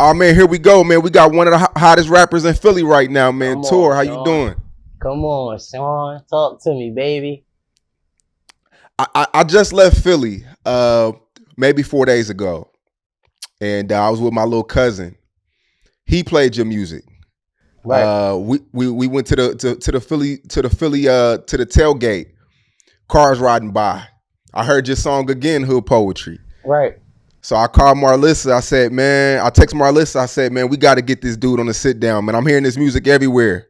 Oh man, here we go, man. We got one of the hottest rappers in Philly right now, man. Come on, Toure, how you Sean. doing? Come on, Sean. Talk to me, baby. I just left Philly maybe 4 days ago, and I was with my little cousin. He played your music. Right, We went to the Philly to the tailgate. Cars riding by. I heard your song again, Hood Poetry. right. So I called Marlissa. I said, man, I text Marlissa. I said, man, we got to get this dude on the sit down, man. I'm hearing this music everywhere,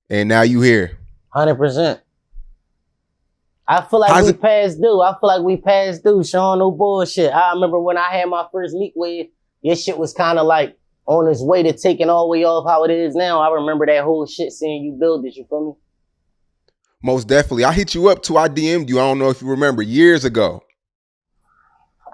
and now you here. 100%. I feel like How's we it? passed due. I feel like we passed due, Sean. No bullshit. I remember when I had my first Meek wave, your shit was kind of like on its way to taking all the way off how it is now. I remember that whole shit seeing you build it. You feel me? Most definitely. I hit you up too. I DM'd you. I don't know if you remember years ago.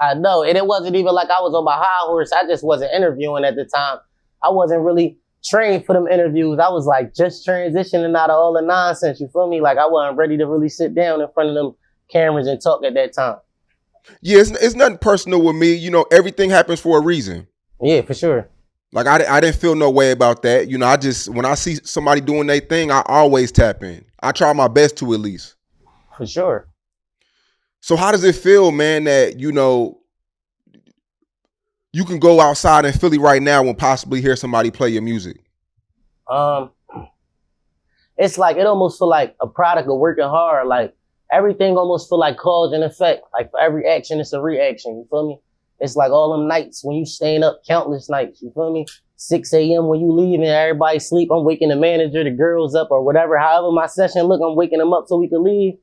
I know. And it wasn't even like I was on my high horse. I just wasn't interviewing at the time. I wasn't really trained for them interviews. I was like just transitioning out of all the nonsense. You feel me? Like I wasn't ready to really sit down in front of them cameras and talk at that time. Yeah, it's nothing personal with me. You know, everything happens for a reason. Yeah, for sure. Like I didn't feel no way about that. You know, I just when I see somebody doing their thing, I always tap in. I try my best to at least. For sure. So how does it feel, man, that you know you can go outside in Philly right now and possibly hear somebody play your music? Um, it's like it almost feel like a product of working hard. Like everything almost feel like cause and effect. Like for every action, it's a reaction. You feel me? It's like all them nights when you staying up, countless nights. You feel me? 6 a.m. when you leave and everybody sleep. I'm waking the manager, the girls up, or whatever. However my session look, I'm waking them up so we can leave.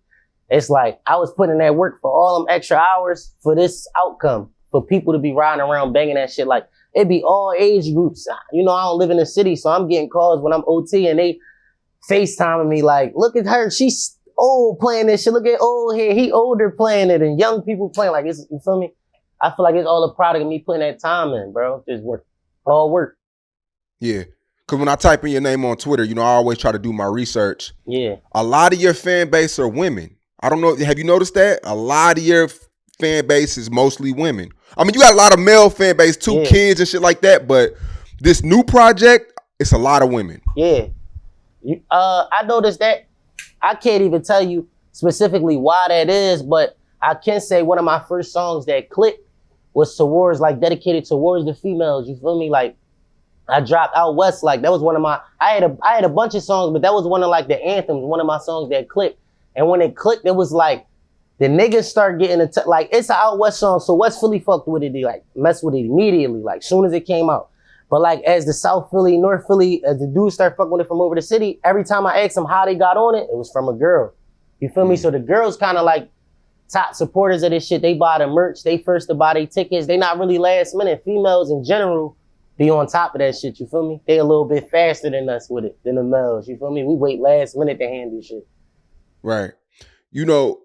It's like I was putting in that work for all them extra hours for this outcome. For people to be riding around banging that shit. Like it be all age groups. You know, I don't live in the city, so I'm getting calls when I'm OT and they FaceTiming me like, look at her, she's old playing this shit. Look at old here, he older playing it, and young people playing. Like it's, you feel me? I feel like it's all a product of me putting that time in, bro. Just work, all work. Yeah. Cause when I type in your name on Twitter, you know, I always try to do my research. Yeah, A lot of your fan base are women. I don't know. Have you noticed that? A lot of your fan base is mostly women. I mean, you got a lot of male fan base too, yeah, kids and shit like that. But this new project, it's a lot of women. yeah. I noticed that. I can't even tell you specifically why that is, but I can say one of my first songs that clicked was towards, like, dedicated towards the females. You feel me? Like, I dropped Out West. Like, that was one of my, I had a bunch of songs, but that was one of like the anthems, one of my songs that clicked. And when it clicked, it was like, the niggas start getting like, it's an Out West song, so West Philly fucked with it. They like messed with it immediately, like soon as it came out. But like as the South Philly, North Philly, as the dudes start fucking with it from over the city, every time I asked them how they got on it, it was from a girl. You feel me? So the girls kind of like top supporters of this shit. They buy the merch, they first to buy their tickets. They not really last minute. Females in general be on top of that shit, you feel me? They a little bit faster than us with it, than the males, you feel me? We wait last minute to handle shit. Right. You know,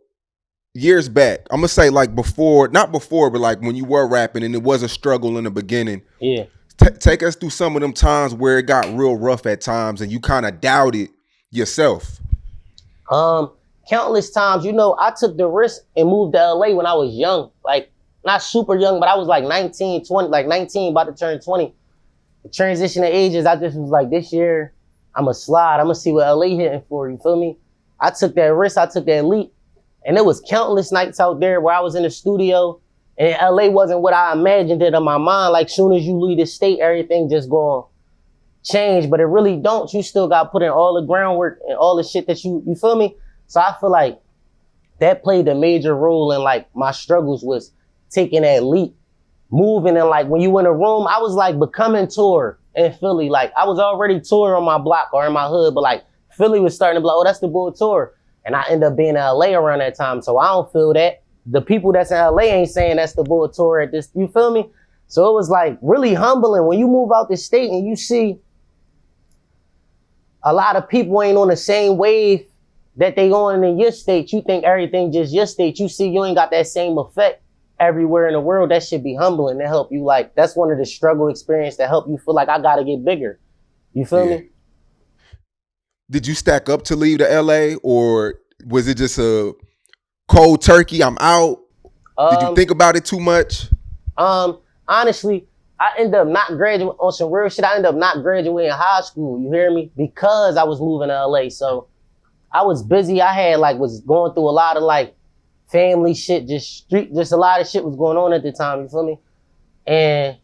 years back, I'm gonna say like before, not before, but like when you were rapping and it was a struggle in the beginning. Yeah. Take us through some of them times where it got real rough at times and you kind of doubted yourself. Countless times, you know, I took the risk and moved to LA when I was young. Like, not super young, but I was like 19, 20, like 19, about to turn 20. The transition of ages, I just was like, this year, I'm going to slide. I'm going to see what LA hitting for, you feel me? I took that risk, I took that leap. And there was countless nights out there where I was in the studio and LA wasn't what I imagined it in my mind. Like, soon as you leave the state, everything just going to change. But it really don't. You still got to put in all the groundwork and all the shit that you feel me? So I feel like that played a major role in like my struggles was taking that leap, moving. And like when you in a room, I was like becoming Toure in Philly. Like I was already Toure on my block or in my hood, but like Philly was starting to be like, oh, that's the boy Toure. And I ended up being in LA around that time. So I don't feel that. The people that's in LA ain't saying that's the boy Toure at this, you feel me? So it was like really humbling when you move out the state and you see a lot of people ain't on the same wave that they on in your state. You think everything just your state. You see you ain't got that same effect everywhere in the world. That should be humbling to help you. Like, that's one of the struggle experience that help you feel like I got to get bigger. You feel me? Did you stack up to leave to LA or was it just a cold turkey, I'm out? Did you Um, think about it too much? Honestly, I ended up not graduating on some real shit. I ended up not graduating high school. You hear me? Because I was moving to LA. So I was busy. I had was going through a lot of family shit, just a lot of shit was going on at the time. You feel me? And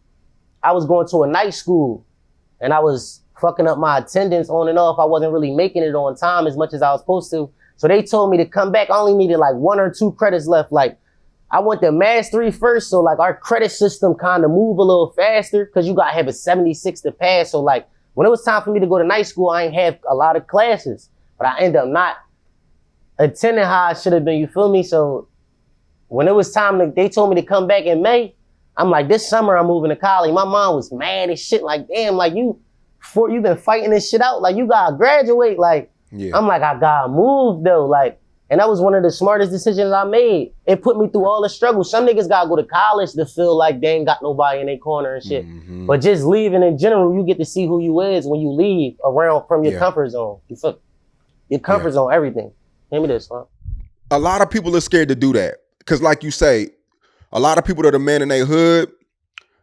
I was going to a night school, and I was fucking up my attendance on and off. I wasn't really making it on time as much as I was supposed to. So they told me to come back. I only needed 1 or 2 credits left. I went to Mass 3 first, so our credit system kind of moved a little faster because you gotta have a 76 to pass. So when it was time for me to go to night school, I ain't have a lot of classes, but I ended up not attending how I should have been. You feel me? So when it was time, they told me to come back in May. I'm like, this summer I'm moving to college. My mom was mad as shit. Damn, you've been fighting this shit out. You gotta graduate. Yeah. I'm like, I gotta move though. And that was one of the smartest decisions I made. It put me through all the struggles. Some niggas gotta go to college to feel like they ain't got nobody in their corner and shit. Mm-hmm. But just leaving in general, you get to see who you is when you leave around from your comfort zone. You feel your comfort zone, everything. Give me this, huh? A lot of people are scared to do that. Cause like you say, a lot of people are the man in their hood,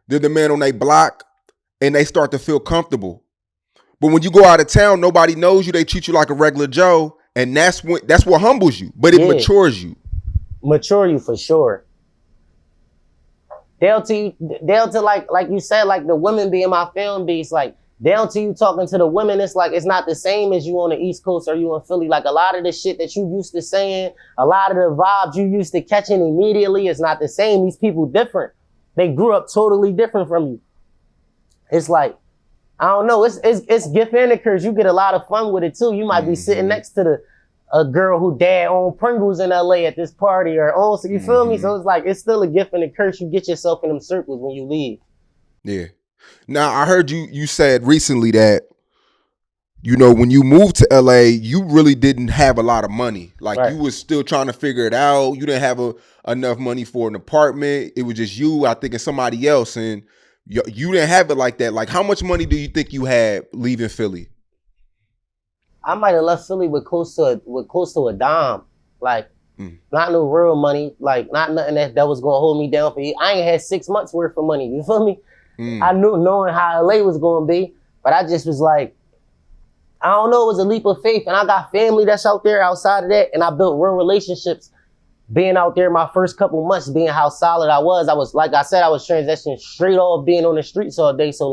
they're the man on their block, and they start to feel comfortable. But when you go out of town, nobody knows you. They treat you like a regular Joe, and that's what humbles you. But it matures you. Mature you for sure. Down to like you said, the women being my film beats, down to you talking to the women, it's not the same as you on the East Coast or you in Philly. A lot of the shit that you used to saying, a lot of the vibes you used to catching immediately is not the same. These people different. They grew up totally different from you. It's I don't know. It's gift and a curse. You get a lot of fun with it too. You might be sitting next to a girl who dad owned Pringles in LA at this party so you feel me? So it's still a gift and a curse. You get yourself in them circles when you leave. Yeah. Now I heard you said recently that, when you moved to LA, you really didn't have a lot of money. Right. You was still trying to figure it out. You didn't have enough money for an apartment. It was just you, I think, and somebody else. And you didn't have it like that. How much money do you think you had leaving Philly? I might have left Philly with close to a dime. Not no real money. Not nothing that was gonna hold me down for you. I ain't had 6 months worth of money. You feel me? I knew knowing how LA was gonna be, but I just was I don't know, it was a leap of faith. And I got family that's out there outside of that, and I built real relationships being out there my first couple months, being how solid I was. Like I said, I was transitioning straight off being on the streets all day. So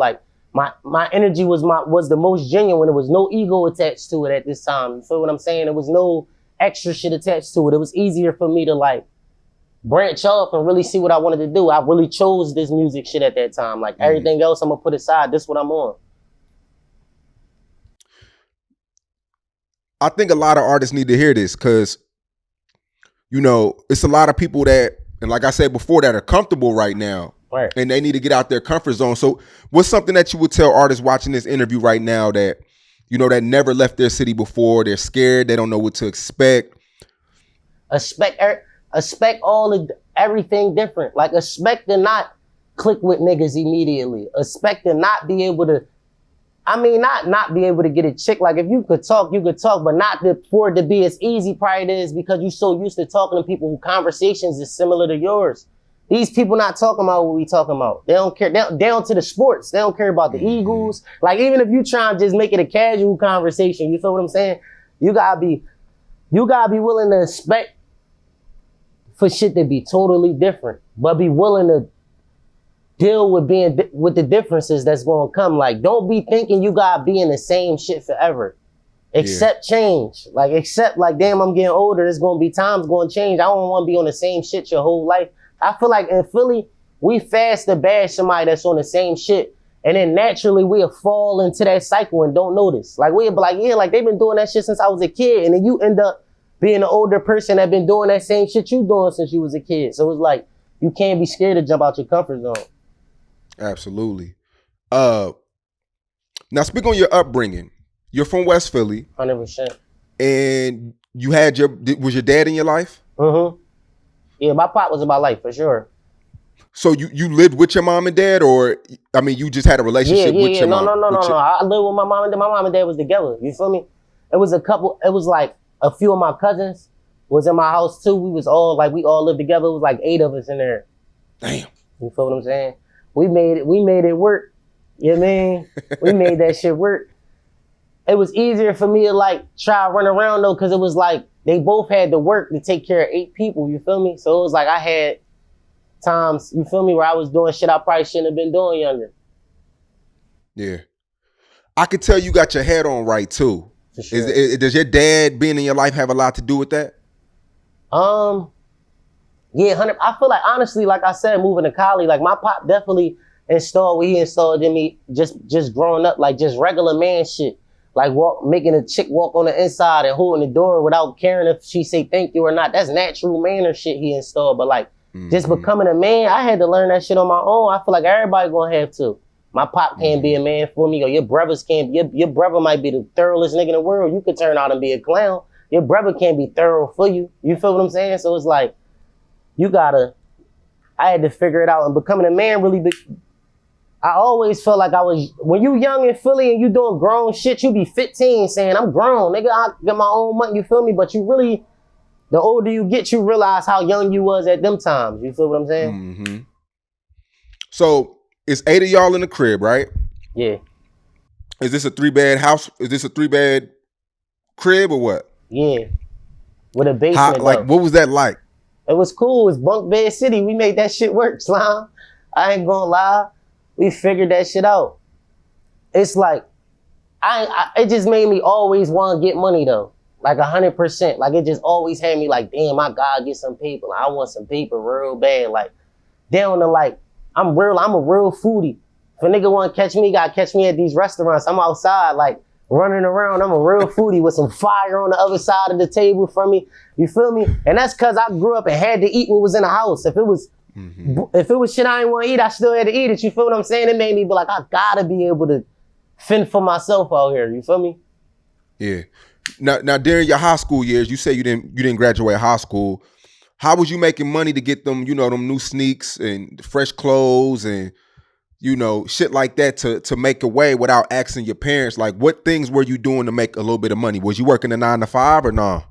my energy was the most genuine. There was no ego attached to it at this time. You feel what I'm saying? There was no extra shit attached to it. It was easier for me to branch off and really see what I wanted to do. I really chose this music shit at that time. Everything else I'm gonna put aside. This is what I'm on. I think a lot of artists need to hear this because, it's a lot of people that, and like I said before, that are comfortable right now. Right. And they need to get out their comfort zone. So what's something that you would tell artists watching this interview right now that, that never left their city before? They're scared. They don't know what to expect. Expect everything different. Expect to not click with niggas immediately. Expect to not be able to, not be able to get a chick. If you could talk, but not for it to be as easy probably it is because you're so used to talking to people who conversations is similar to yours. These people not talking about what we talking about. They don't care. Down to the sports. They don't care about the Eagles. Even if you try and just make it a casual conversation, you feel what I'm saying? You gotta be willing to expect for shit to be totally different, but be willing to deal with with the differences that's gonna come. Don't be thinking you gotta be in the same shit forever. Accept change. Damn, I'm getting older. It's gonna be times gonna change. I don't wanna be on the same shit your whole life. I feel like in Philly, we fast to bash somebody that's on the same shit. And then naturally we'll fall into that cycle and don't notice. We'll be they've been doing that shit since I was a kid. And then you end up being an older person that been doing that same shit you doing since you was a kid. So it's you can't be scared to jump out your comfort zone. Absolutely. Now speak on your upbringing. You're from West Philly. 100%. And you had was your dad in your life? Mm-hmm. Yeah, my pop was in my life for sure. So you lived with your mom and dad, or you just had a relationship with your mom? No. I lived with my mom and dad. My mom and dad was together. You feel me? It was a few of my cousins, was in my house too. We all lived together. It was like 8 of us in there. Damn. You feel what I'm saying? We made it work. You know what I mean? We made that shit work. It was easier for me to like try to run around though, cause it was like they both had to work to take care of 8 people, you feel me? So it was like I had times, you feel me, where I was doing shit I probably shouldn't have been doing younger. Yeah. I could tell you got your head on right too. For sure. Does your dad being in your life have a lot to do with that? Yeah, 100. I feel like honestly, like I said, moving to Cali, like my pop definitely installed what he installed in me just growing up, like just regular man shit. Like making a chick walk on the inside and holding the door without caring if she say thank you or not. That's natural manner shit he installed. But like just becoming a man, I had to learn that shit on my own. I feel like everybody gonna have to. My pop can't be a man for me, or your brothers can't. Your brother might be the thoroughest nigga in the world. You could turn out and be a clown. Your brother can't be thorough for you. You feel what I'm saying? So it's like, I had to figure it out. And becoming a man really I always felt like when you young in Philly and you doing grown shit, you be 15 saying, I'm grown, nigga, I get my own money, you feel me? But you really, the older you get, you realize how young you was at them times. You feel what I'm saying? Mm-hmm. So it's 8 of y'all in the crib, right? Yeah. Is this a 3-bed house? Is this a 3-bed crib or what? Yeah. With a basement. What was that like? It was cool. It was bunk bed city. We made that shit work, Slime. I ain't gonna lie. We figured that shit out. It's like, it just made me always want to get money though. Like 100%. Like it just always had me like, damn, I gotta get some paper. Like, I want some paper real bad. Like down to like, I'm a real foodie. If a nigga want to catch me, gotta catch me at these restaurants. I'm outside like running around. I'm a real foodie with some fire on the other side of the table from me. You feel me? And that's cause I grew up and had to eat what was in the house. If it was shit I didn't want to eat, I still had to eat it. You feel what I'm saying? It made me be like, I gotta be able to fend for myself out here. You feel me? Yeah. Now during your high school years, you say you didn't graduate high school. How was you making money to get them, them new sneaks and fresh clothes and, shit like that to make a way without asking your parents? Like, what things were you doing to make a little bit of money? Was you working a 9 to 5 or no?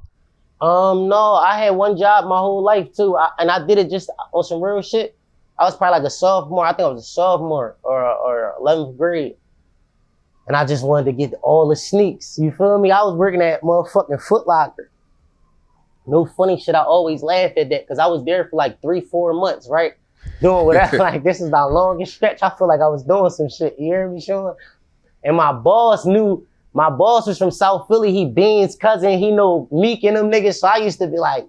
No, I had one job my whole life too. And I did it just on some real shit. I was probably like a sophomore. I think I was a sophomore or 11th grade. And I just wanted to get all the sneaks. You feel me? I was working at motherfucking Foot Locker. No funny shit. I always laugh at that because I was there for like 3-4 months, right? Doing whatever. Like this is the longest stretch. I feel like I was doing some shit. You hear me, Sean? And my boss was from South Philly. He Bean's cousin. He know Meek and them niggas. So I used to be like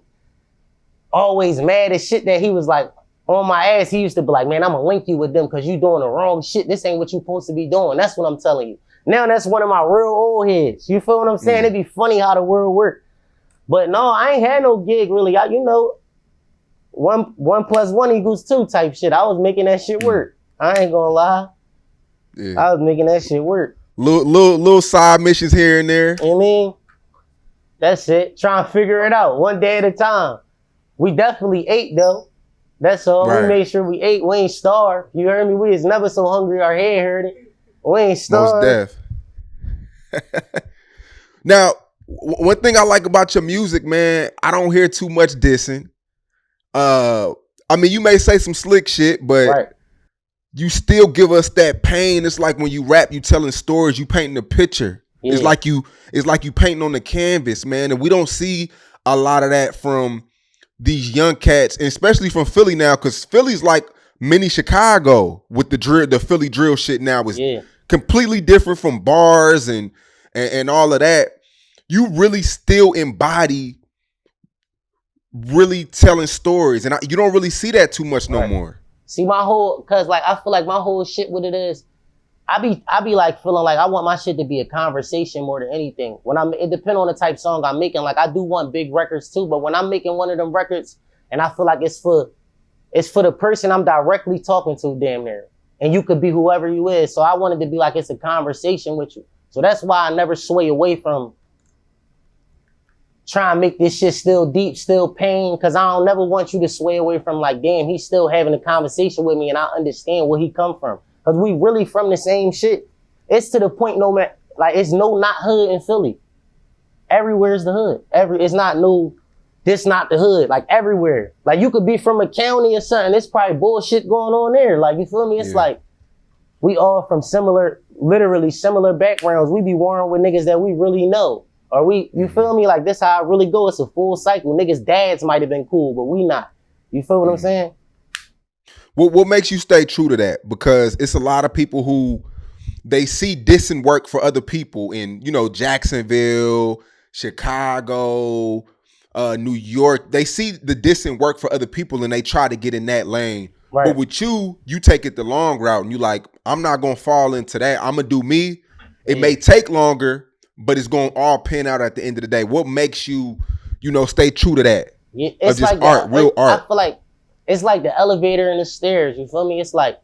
always mad as shit that he was like on my ass. He used to be like, man, I'm gonna link you with them because you doing the wrong shit. This ain't what you supposed to be doing. That's what I'm telling you. Now that's one of my real old heads. You feel what I'm saying? It'd be funny how the world work. But no, I ain't had no gig really. 1 + 1 = 2 type shit. I was making that shit work. I ain't gonna lie. Yeah. I was making that shit work. Little side missions here and there. You know what I mean? That's it. Trying to figure it out one day at a time. We definitely ate though. That's all. Right. We made sure we ate. We ain't starved. You heard me? We was never so hungry our head hurt it. We ain't starved. Most deaf. Now, one thing I like about your music, man, I don't hear too much dissing. You may say some slick shit, but right. You still give us that pain. It's like when you rap, you telling stories, you painting a picture. Yeah. It's like you painting on the canvas, man. And we don't see a lot of that from these young cats, and especially from Philly now, because Philly's like mini Chicago with the Philly drill shit now is completely different from bars and all of that. You really still embody really telling stories, and you don't really see that too much no more. See cause like I feel like my whole shit, what it is, I be like feeling like I want my shit to be a conversation more than anything. It depends on the type of song I'm making. Like I do want big records too, but when I'm making one of them records, and I feel like it's for the person I'm directly talking to, damn near, and you could be whoever you is. So I wanted to be like it's a conversation with you. So that's why I never sway away from try and make this shit still deep, still pain, because I don't never want you to sway away from like, damn, he's still having a conversation with me and I understand where he come from. Because we really from the same shit. It's to the point it's no not hood in Philly. Everywhere's the hood. It's not no this not the hood, like everywhere. Like you could be from a county or something, there's probably bullshit going on there. Like, you feel me? It's like, we all from literally similar backgrounds. We be warring with niggas that we really know. Or you feel me? Like, this how it really go. It's a full cycle. Niggas' dads might have been cool, but we not. You feel what I'm saying? What makes you stay true to that? Because it's a lot of people who, they see dissing work for other people in, Jacksonville, Chicago, New York. They see the dissing work for other people and they try to get in that lane. Right. But with you take it the long route and you like, I'm not going to fall into that. I'm going to do me. It may take longer, but it's going to all pan out at the end of the day. What makes you, stay true to that? Yeah, it's just like art, real art. I feel like it's like the elevator and the stairs. You feel me? It's like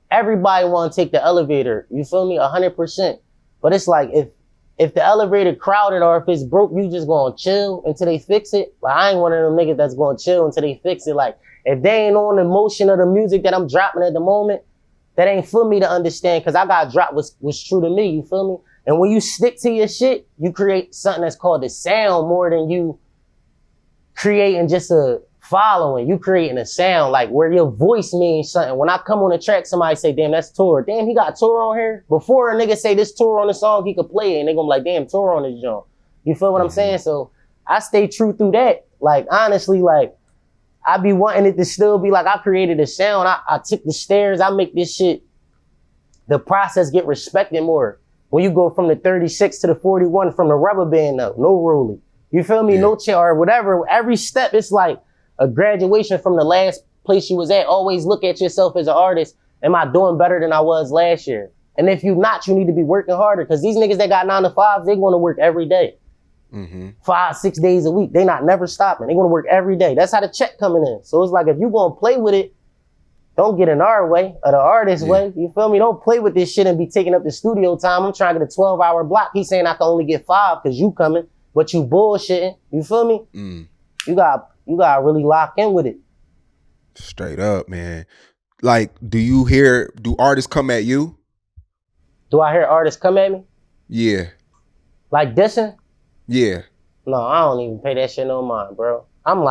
everybody want to take the elevator. You feel me? 100%. But it's like if the elevator crowded or if it's broke, you just gonna chill until they fix it. Like, I ain't one of them niggas that's gonna chill until they fix it. Like, if they ain't on the motion of the music that I'm dropping at the moment, that ain't for me to understand, because I gotta drop what's true to me. You feel me? And when you stick to your shit, you create something that's called the sound more than you creating just a following. You creating a sound, like where your voice means something. When I come on the track, somebody say, damn, that's Toure. Damn, he got Toure on here. Before a nigga say this Toure on the song, he could play it, and they gonna be like, damn, Toure on this joint. You feel what I'm saying? So I stay true through that. Like, honestly, like, I be wanting it to still be like, I created a sound. I took the stairs. I make this shit, the process get respected more. When you go from the 36 to the 41 from the rubber band up, no rolling. You feel me? Yeah. No chair or whatever. Every step, it's like a graduation from the last place you was at. Always look at yourself as an artist. Am I doing better than I was last year? And if you not, you need to be working harder, because these niggas that got 9 to 5s, they want to work every day. 5-6 days a week. They not never stopping. They want to work every day. That's how the check coming in. So it's like, if you gonna play with it, don't get in our way or the artist's way. You feel me? Don't play with this shit and be taking up the studio time. I'm trying to get a 12-hour block. He's saying I can only get 5 because you coming, but you bullshitting. You feel me? You got really lock in with it. Straight up, man. Like, do artists come at you? Do I hear artists come at me? Yeah. Like dissing? Yeah. No, I don't even pay that shit no mind, bro. I'm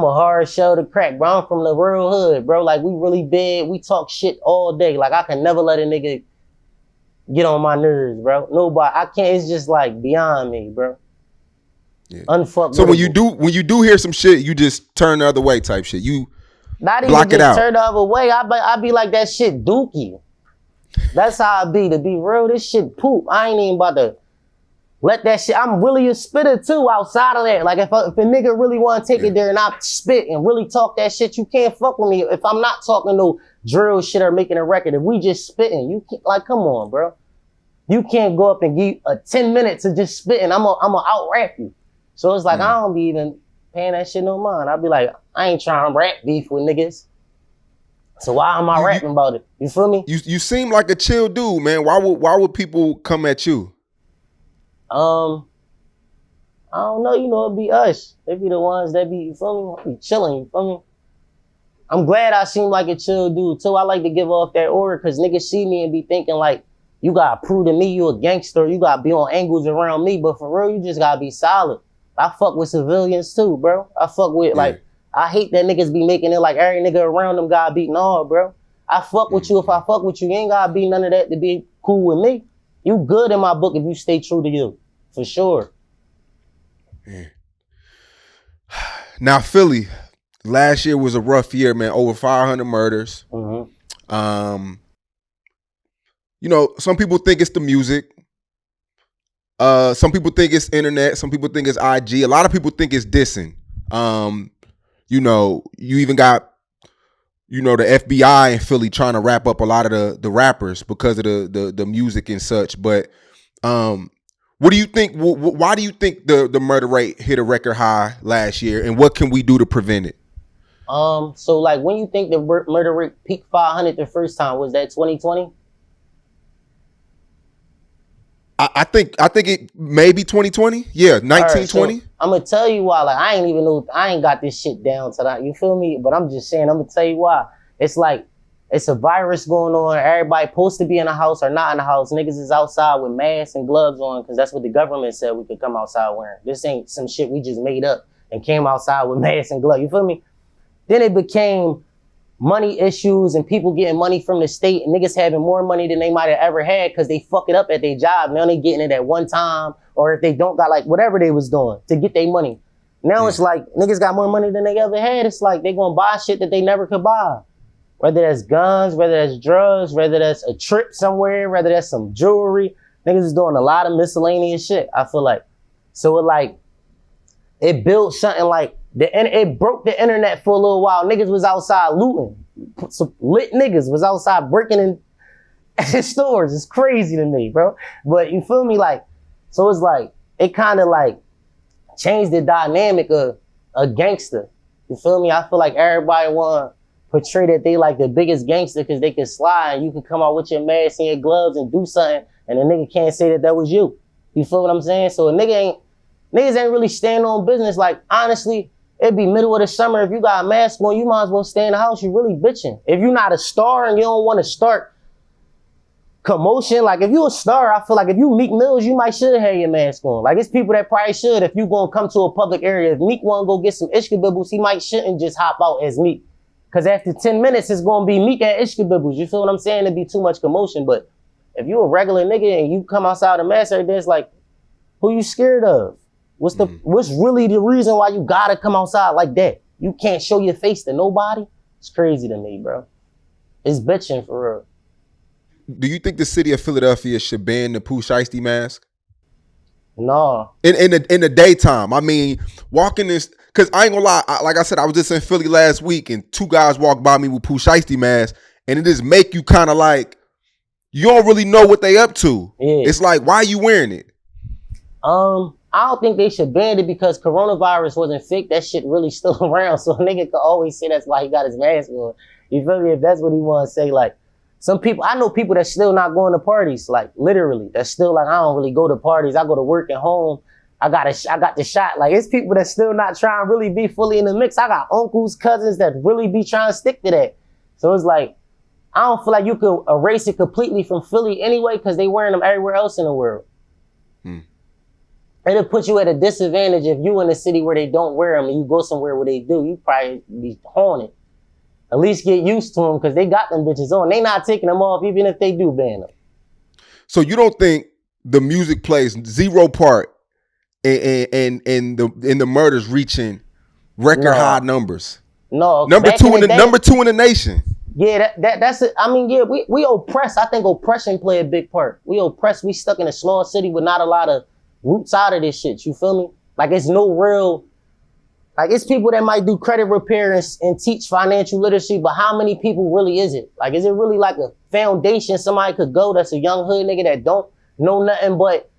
a hard shell to crack, bro. I'm from the real hood, bro. Like, we really big. We talk shit all day. Like, I can never let a nigga get on my nerves, bro. Nobody. I can't. It's just like beyond me, bro. Yeah. Unfuckable. So when you do hear some shit, you just turn the other way type shit. You not block even it out. Turn the other way. I be like, that shit dookie. That's how I be. To be real, this shit poop. I ain't even about to let that shit. I'm really a spitter too outside of that. Like, if a nigga really want to take it there and I spit and really talk that shit, you can't fuck with me. If I'm not talking no drill shit or making a record, if we just spitting, you can't, like, come on, bro. You can't go up and give a 10 minutes of just spitting. I'm gonna out rap you. So it's like, I don't be even paying that shit no mind. I'll be like, I ain't trying to rap beef with niggas. So why am I rapping about it? You feel me? You seem like a chill dude, man. Why would people come at you? I don't know, it'd be us. They be the ones that be, you feel me? I be chilling, you feel me? I'm glad I seem like a chill dude too. I like to give off that aura, because niggas see me and be thinking like, you gotta prove to me you a gangster, you gotta be on angles around me, but for real, you just gotta be solid. I fuck with civilians too, bro. I fuck with, like, I hate that niggas be making it like every nigga around them gotta be, no, bro. I fuck with you. If I fuck with you, you ain't gotta be none of that to be cool with me. You good in my book if you stay true to you. For sure. Yeah. Now, Philly, last year was a rough year, man. Over 500 murders. Some people think it's the music. Some people think it's internet. Some people think it's IG. A lot of people think it's dissing. You even got, the FBI in Philly trying to wrap up a lot of the rappers because of the music and such. But what do you think? Why do you think the murder rate hit a record high last year, and what can we do to prevent it? So like, when you think the murder rate peaked 500 the first time, was that 2020? I think it may be 2020. Yeah, 1920. Right, so I'm gonna tell you why. Like, I ain't got this shit down to that. You feel me? But I'm just saying, I'm gonna tell you why. It's like, It's a virus going on. Everybody supposed to be in the house or not in the house. Niggas is outside with masks and gloves on because that's what the government said we could come outside wearing. This ain't some shit we just made up and came outside with masks and gloves. You feel me? Then it became money issues and people getting money from the state and niggas having more money than they might have ever had because they fuck it up at their job. Now they getting it at one time, or if they don't got like whatever they was doing to get their money. Now it's like niggas got more money than they ever had. It's like they gonna buy shit that they never could buy. Whether that's guns, whether that's drugs, whether that's a trip somewhere, whether that's some jewelry. Niggas is doing a lot of miscellaneous shit, I feel like. So it built something like, it broke the internet for a little while. Niggas was outside looting. Some lit niggas was outside breaking in stores. It's crazy to me, bro. But you feel me? Like, so it's like, it kind of like changed the dynamic of a gangster. You feel me? I feel like everybody want to portray that they like the biggest gangster because they can slide and you can come out with your mask and your gloves and do something and the nigga can't say that was you. You feel what I'm saying? So niggas ain't really staying on business. Like, honestly, it'd be middle of the summer. If you got a mask on, you might as well stay in the house. You really bitching. If you're not a star and you don't want to start commotion, like if you a star, I feel like if you Meek Mills, you might should have your mask on. Like it's people that probably should if you gonna come to a public area. If Meek wanna go get some ishkabibbles, he might shouldn't just hop out as Meek. Cause after 10 minutes, it's gonna be Meek and ishkabibbles. You feel what I'm saying? It'd be too much commotion. But if you a regular nigga and you come outside a mask every day, it's like, who you scared of? What's really the reason why you gotta come outside like that? You can't show your face to nobody? It's crazy to me, bro. It's bitching for real. Do you think the city of Philadelphia should ban the Pooh Shiesty mask? No. In the daytime. I mean, walking this, cause I ain't gonna lie, like I said, I was just in Philly last week and two guys walked by me with Pooh Shiesty masks, and it just make you kind of like, you don't really know what they up to. Yeah. It's like, why are you wearing it? I don't think they should ban it because coronavirus wasn't fake. That shit really still around. So a nigga could always say that's why he got his mask on. You feel me? If that's what he want to say, like, some people, I know people that's still not going to parties, like literally, that's still like, I don't really go to parties. I go to work and home. I got the shot. Like it's people that still not trying to really be fully in the mix. I got uncles, cousins that really be trying to stick to that. So it's like, I don't feel like you could erase it completely from Philly anyway, because they wearing them everywhere else in the world. It'll put you at a disadvantage if you in a city where they don't wear them and you go somewhere where they do. You probably be haunted. At least get used to them because they got them bitches on. They not taking them off even if they do ban them. So you don't think the music plays zero part in the murders reaching record high numbers? No. Number two in the nation. Yeah, that's it. I mean, yeah, we oppressed. I think oppression play a big part. We oppressed. We stuck in a small city with not a lot of roots out of this shit. You feel me? Like it's no real. Like it's people that might do credit repair and teach financial literacy, but how many people really is it? Like, is it really like a foundation somebody could go that's a young hood nigga that don't know nothing but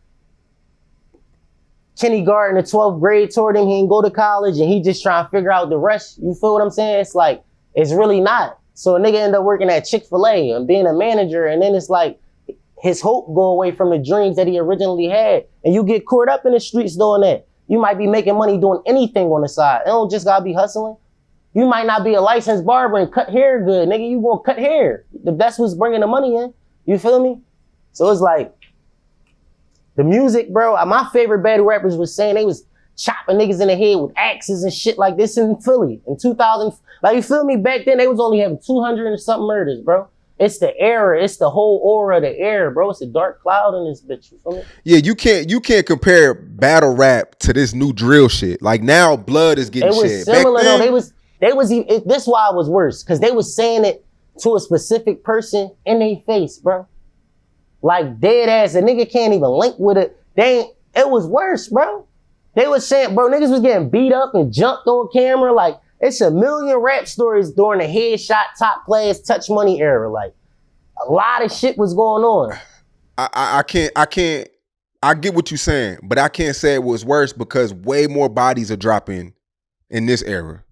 kindergarten or 12th grade toward him, he ain't go to college and he just trying to figure out the rest. You feel what I'm saying? It's like, it's really not. So a nigga end up working at Chick-fil-A and being a manager, and then it's like his hope go away from the dreams that he originally had. And you get caught up in the streets doing that. You might be making money doing anything on the side. It don't just gotta be hustling. You might not be a licensed barber and cut hair good. Nigga, you gonna cut hair. That's what's bringing the money in. You feel me? So it's like, the music, bro, my favorite battle rappers was saying they was chopping niggas in the head with axes and shit like this in Philly in 2000. Like, you feel me? Back then, they was only having 200 and something murders, bro. It's the era. It's the whole aura of the air, bro. It's a dark cloud in this bitch. You feel me? Yeah, you can't compare battle rap to this new drill shit. Like now, blood is getting shed. It was similar, though. This why it was worse, because they was saying it to a specific person in their face, bro. Like dead ass. A nigga can't even link with it. It was worse, bro. They was saying, bro, niggas was getting beat up and jumped on camera. Like, it's a million rap stories during the headshot, top class, touch money era. Like, a lot of shit was going on. I get what you're saying, but I can't say it was worse because way more bodies are dropping in this era.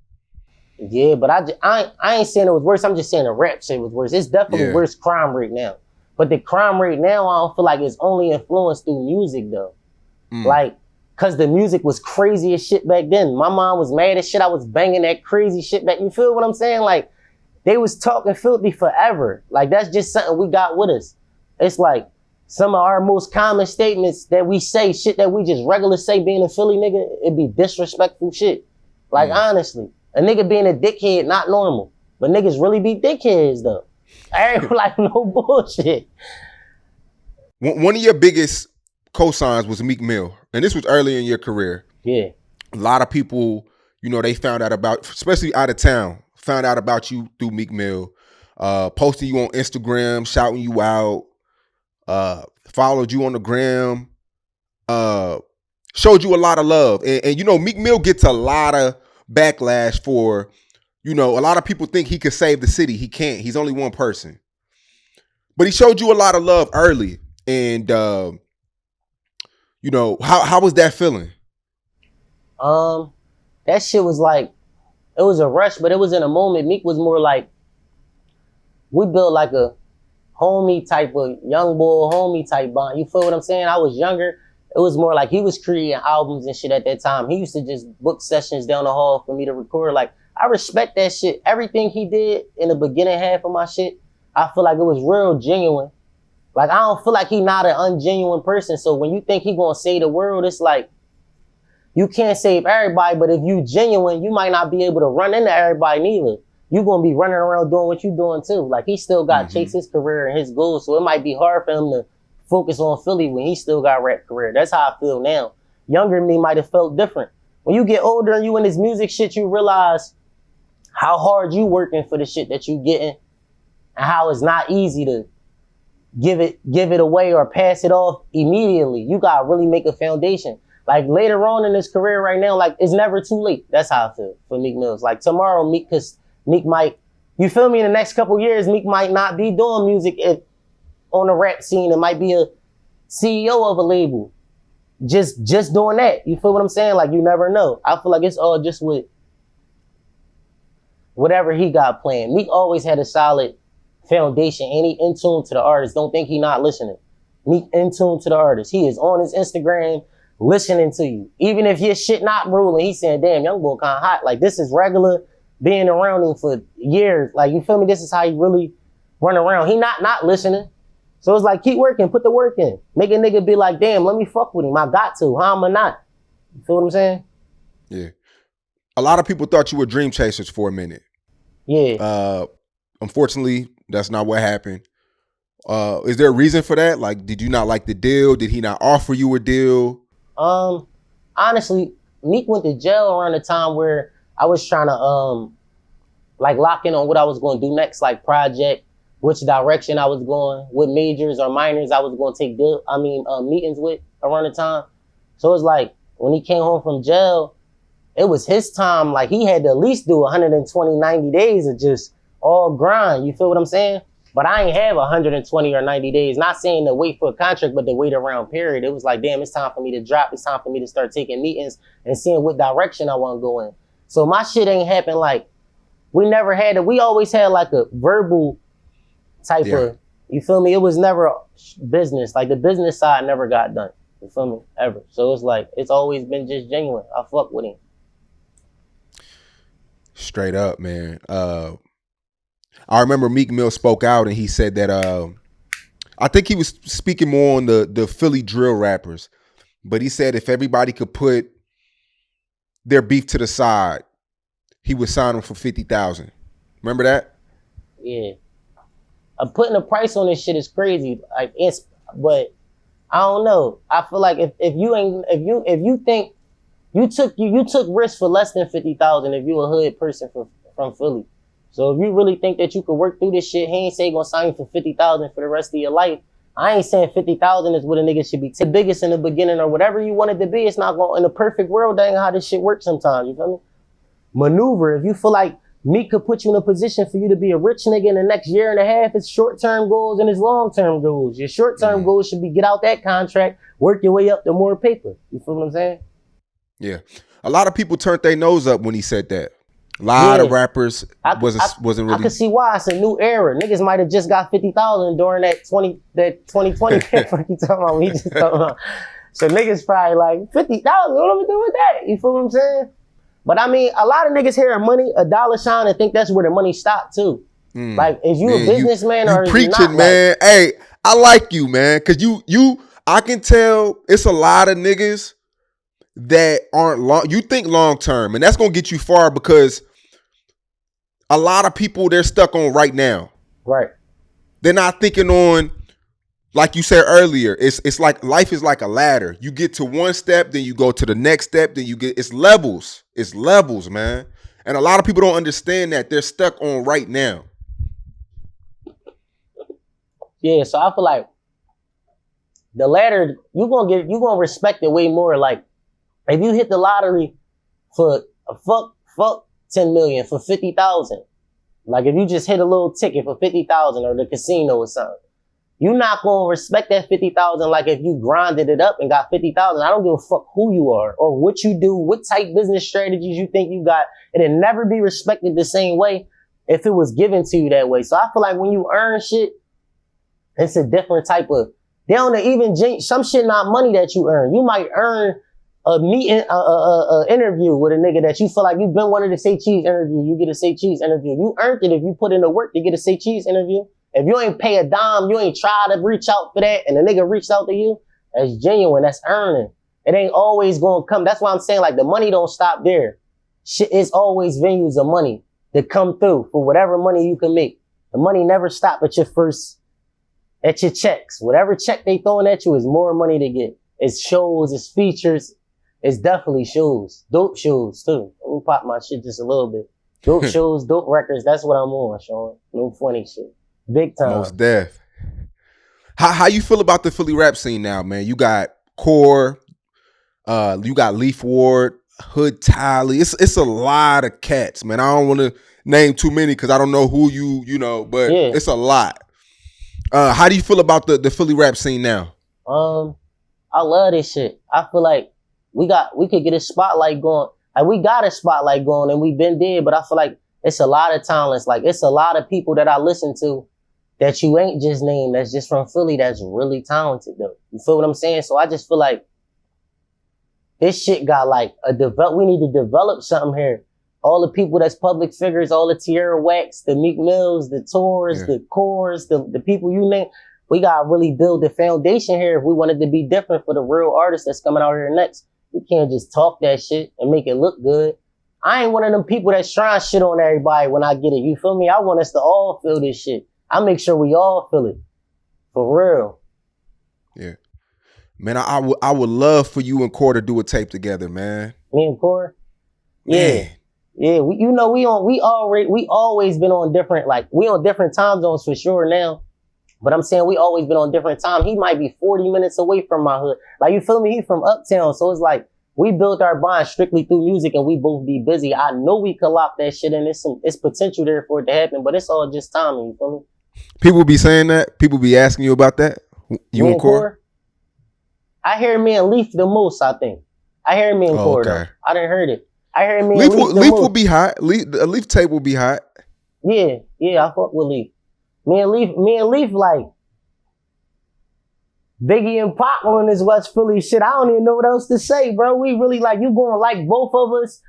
Yeah, but I ain't saying it was worse. I'm just saying the rap shit was worse. It's definitely worse crime rate now. But the crime rate now, I don't feel like it's only influenced through music, though. Like, because the music was crazy as shit back then. My mom was mad as shit. I was banging that crazy shit back. You feel what I'm saying? Like, they was talking filthy forever. Like, that's just something we got with us. It's like some of our most common statements that we say, shit that we just regular say being a Philly nigga, it be disrespectful shit. Like, honestly, a nigga being a dickhead, not normal. But niggas really be dickheads, though. I ain't like no bullshit. One of your biggest cosigns was Meek Mill, and this was early in your career. Yeah. A lot of people, they found out about, especially out of town, found out about you through Meek Mill, posting you on Instagram, shouting you out, followed you on the gram, showed you a lot of love. And Meek Mill gets a lot of backlash for, a lot of people think he could save the city. He can't. He's only one person. But he showed you a lot of love early. And, how was that feeling? That shit was like, it was a rush, but it was in a moment. Meek was more like, we built like a homie type of young boy, homie type bond. You feel what I'm saying? I was younger. It was more like he was creating albums and shit at that time. He used to just book sessions down the hall for me to record. Like, I respect that shit. Everything he did in the beginning half of my shit, I feel like it was real genuine. Like, I don't feel like he not an ungenuine person. So when you think he gonna save the world, it's like, you can't save everybody, but if you genuine, you might not be able to run into everybody neither. You gonna be running around doing what you doing too. Like, he still got to chase his career and his goals, so it might be hard for him to focus on Philly when he still got a rap career. That's how I feel now. Younger me might have felt different. When you get older and you in this music shit, you realize how hard you working for the shit that you getting, and how it's not easy to give it away or pass it off immediately. You gotta really make a foundation. Like, later on in his career right now, like, it's never too late. That's how I feel for Meek Mills. Like, tomorrow, Meek might, you feel me, in the next couple years, Meek might not be doing music on the rap scene. It might be a CEO of a label. Just doing that. You feel what I'm saying? Like, you never know. I feel like it's all just with whatever he got planned. Meek always had a solid foundation, and he in tune to the artist. Don't think he not listening. Meek in tune to the artist. He is on his Instagram listening to you. Even if your shit not rolling, he's saying, damn, young boy kind of hot. Like, this is regular being around him for years. Like, you feel me? This is how he really run around. He not listening. So it's like, keep working, put the work in. Make a nigga be like, damn, let me fuck with him. I got to. How am I not? You feel what I'm saying? Yeah. A lot of people thought you were dream chasers for a minute. Yeah. Unfortunately, that's not what happened. Is there a reason for that? Like, did you not like the deal? Did he not offer you a deal? Honestly, Meek went to jail around the time where I was trying to, like, lock in on what I was going to do next, like project, which direction I was going, what majors or minors I was going to take meetings with around the time. So it's like, when he came home from jail, it was his time. Like, he had to at least do 120, 90 days of just all grind. You feel what I'm saying? But I ain't have 120 or 90 days. Not saying to wait for a contract, but to wait around period. It was like, damn, it's time for me to drop. It's time for me to start taking meetings and seeing what direction I want to go in. So my shit ain't happen like, we always had like a verbal type of, you feel me? It was never business. Like, the business side never got done. You feel me? Ever. So it's like, it's always been just genuine. I fuck with him. Straight up, man. I remember Meek Mill spoke out and he said that I think he was speaking more on the Philly drill rappers, but he said if everybody could put their beef to the side, he would sign them for $50,000. Remember that? Yeah. Putting a price on this shit is crazy. Like, but I don't know. I feel like if you think you took risks for less than $50,000 if you a hood person from Philly. So if you really think that you could work through this shit, he ain't say he gonna sign you for $50,000 for the rest of your life. I ain't saying 50,000 is what a nigga should be the biggest in the beginning or whatever you want it to be. It's not going in the perfect world. That ain't how this shit works sometimes. You feel me? Maneuver. If you feel like Meek could put you in a position for you to be a rich nigga in the next year and a half, it's short-term goals and it's long-term goals. Your short-term goals should be get out that contract, work your way up to more paper. You feel what I'm saying? Yeah. A lot of people turned their nose up when he said that. A lot of rappers wasn't really. I could see why. It's a new era. Niggas might have just got 50,000 during that 2020 paper you talking about. We just talking about. So niggas probably like 50,000. What am I do with that? You feel what I'm saying? But I mean, a lot of niggas hearing money, a dollar sign, and think that's where the money stopped too. Like, is you a Man, businessman you or is you preaching, not? Like, man. Hey, I like you, man, cause I can tell it's a lot of niggas that aren't long. You think long term, and that's gonna get you far because a lot of people they're stuck on right now. right. They're not thinking on, like you said earlier. It's like life is like a ladder. You get to one step, then you go to the next step, then you get it's levels. It's levels, man. And a lot of people don't understand that they're stuck on right now. Yeah, so I feel like the ladder, you gonna respect it way more. Like, if you hit the lottery for a fuck 10 million for 50,000, like if you just hit a little ticket for 50,000 or the casino or something, you're not gonna respect that 50,000 like if you grinded it up and got 50,000. I don't give a fuck who you are or what you do, what type business strategies you think you got. It'll never be respected the same way if it was given to you that way. So I feel like when you earn shit, it's a different type of, they don't even, some shit not money that you earn. You might earn a meeting, interview with a nigga that you feel like you've been wanting to say cheese interview. You get a say cheese interview. You earned it if you put in the work to get a say cheese interview. If you ain't pay a dime, you ain't try to reach out for that, and the nigga reached out to you, that's genuine, that's earning. It ain't always gonna come. That's why I'm saying, like, the money don't stop there. Shit is always venues of money that come through for whatever money you can make. The money never stop at your checks. Whatever check they throwing at you is more money to get. It's shows, it's features, it's definitely shows. Dope shows too. Let me pop my shit just a little bit. Dope shows, dope records, that's what I'm on, Sean. No funny shit. Big time. Most deaf. How you feel about the Philly rap scene now, man? You got Core, you got Leaf Ward, Hood Tally. It's a lot of cats, man. I don't want to name too many because I don't know who you know, but Yeah. it's a lot. How do you feel about the Philly rap scene now? I love this shit. I feel like we could get a spotlight going. Like, we got a spotlight going and we've been dead, but I feel like it's a lot of talents. Like, it's a lot of people that I listen to that you ain't just named, that's just from Philly, that's really talented though. You feel what I'm saying? So I just feel like this shit got like we need to develop something here. All the people that's public figures, all the Tierra Wax, the Meek Mills, the Toures, the Cores, the people you name, we gotta really build the foundation here if we want it to be different for the real artists that's coming out here next. We can't just talk that shit and make it look good. I ain't one of them people that's trying shit on everybody when I get it. You feel me? I want us to all feel this shit. I make sure we all feel it. For real. Yeah. Man, I would love for you and Core to do a tape together, man. Me and Core? Man. Yeah. We always been on different, like, we on different time zones for sure now. But I'm saying we always been on different time. He might be 40 minutes away from my hood. Like, you feel me? He from Uptown. So it's like, we built our bond strictly through music and we both be busy. I know we could lock that shit in. It's potential there for it to happen, but it's all just timing. You feel me? People be saying that. People be asking you about that. You and Core? I hear me and Leaf the most, I think. I hear me and Core though. I didn't heard it. I hear me and Leaf the most. Leaf will be hot. A Leaf tape will be hot. Yeah, I fuck with Leaf. Me and Leaf like Biggie and Pac on this West Philly shit. I don't even know what else to say, bro. We really like, you going like both of us.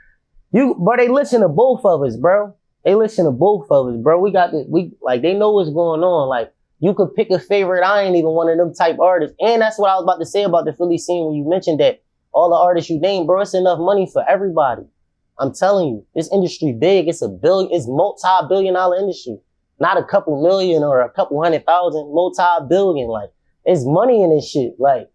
But they listen to both of us, bro. They listen to both of us, bro. They know what's going on. Like, you could pick a favorite. I ain't even one of them type artists. And that's what I was about to say about the Philly scene when you mentioned that all the artists you named, bro, it's enough money for everybody. I'm telling you, this industry big. It's multi-billion dollar industry. Not a couple million or a couple 100,000, multi-billion. Like, there's money in this shit. Like,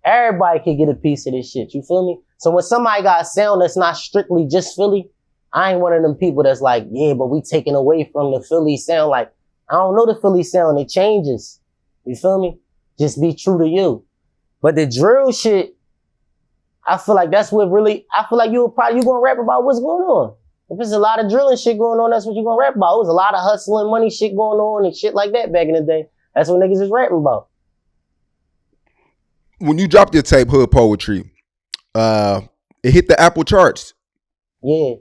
everybody could get a piece of this shit. You feel me? So when somebody got a sound that's not strictly just Philly, I ain't one of them people that's like, yeah, but we taking away from the Philly sound. Like, I don't know the Philly sound. It changes. You feel me? Just be true to you. But the drill shit, I feel like that's what really, I feel like you gonna rap about what's going on. If there's a lot of drilling shit going on, that's what you gonna rap about. It was a lot of hustling money shit going on and shit like that back in the day. That's what niggas is rapping about. When you dropped your tape, Hood Poetry, it hit the Apple charts. Yeah.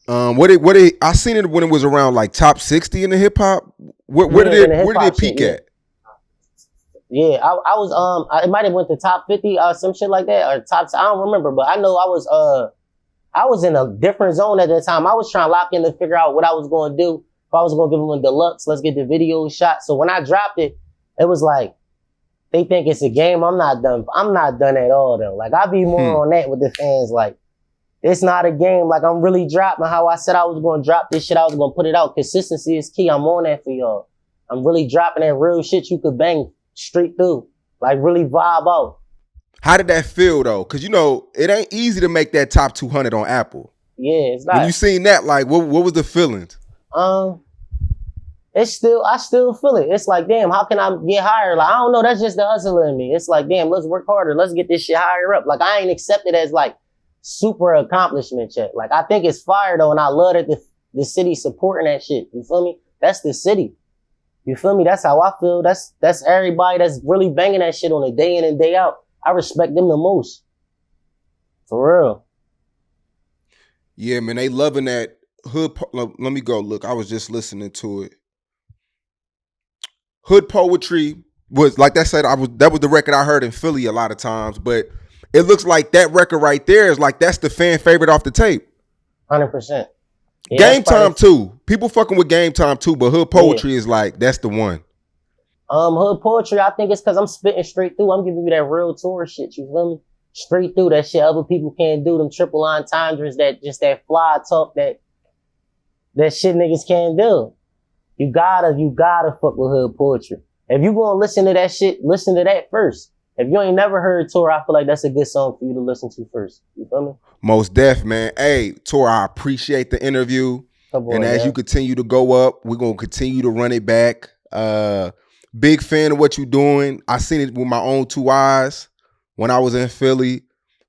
I seen it when it was around like top 60 in the hip hop. Where did it peak at? Yeah, I was it might have went to top 50 or some shit like that, or top, I don't remember, but I know I was in a different zone at that time. I was trying to lock in to figure out what I was going to do. I was gonna give them a deluxe, let's get the video shot. So when I dropped it, it was like, they think it's a game. I'm not done at all though. Like I be more on that with the fans. Like it's not a game. Like I'm really dropping how I said I was gonna drop this shit. I was gonna put it out. Consistency is key. I'm on that for y'all. I'm really dropping that real shit you could bang straight through. Like really vibe out. How did that feel though? Cause you know, it ain't easy to make that top 200 on Apple. Yeah, it's not. When you seen that, like what was the feelings? I still feel it. It's like, damn, how can I get higher? Like, I don't know. That's just the hustler in me. It's like, damn, let's work harder. Let's get this shit higher up. Like, I ain't accepted as like super accomplishment yet. Like, I think it's fire though. And I love that the city supporting that shit. You feel me? That's the city. You feel me? That's how I feel. That's everybody that's really banging that shit on a day in and day out. I respect them the most. For real. Yeah, man, they loving that hood. Let me go look. I was just listening to it. Hood poetry was like that said. That was the record I heard in Philly a lot of times, but it looks like that record right there is like that's the fan favorite off the tape. 100%. Yeah, Game Time too. People fucking with Game Time too, but hood poetry is like that's the one. Hood poetry, I think it's because I'm spitting straight through. I'm giving you that real Toure shit. You feel me? Straight through that shit other people can't do. Them triple line tenders, that fly talk that shit niggas can't do. You gotta fuck with hood poetry. If you gonna listen to that shit, listen to that first. If you ain't never heard Toure, I feel like that's a good song for you to listen to first. You feel me? Most def, man. Hey, Toure, I appreciate the interview. And as you continue to go up, we're gonna continue to run it back. Big fan of what you're doing. I seen it with my own 2 eyes when I was in Philly.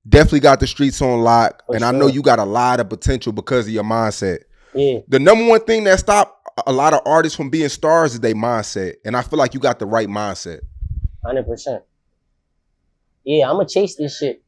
Definitely got the streets on lock. And I know you got a lot of potential because of your mindset. Yeah. The number one thing that stopped a lot of artists from being stars is their mindset. And I feel like you got the right mindset. 100%. Yeah, I'm going to chase this shit.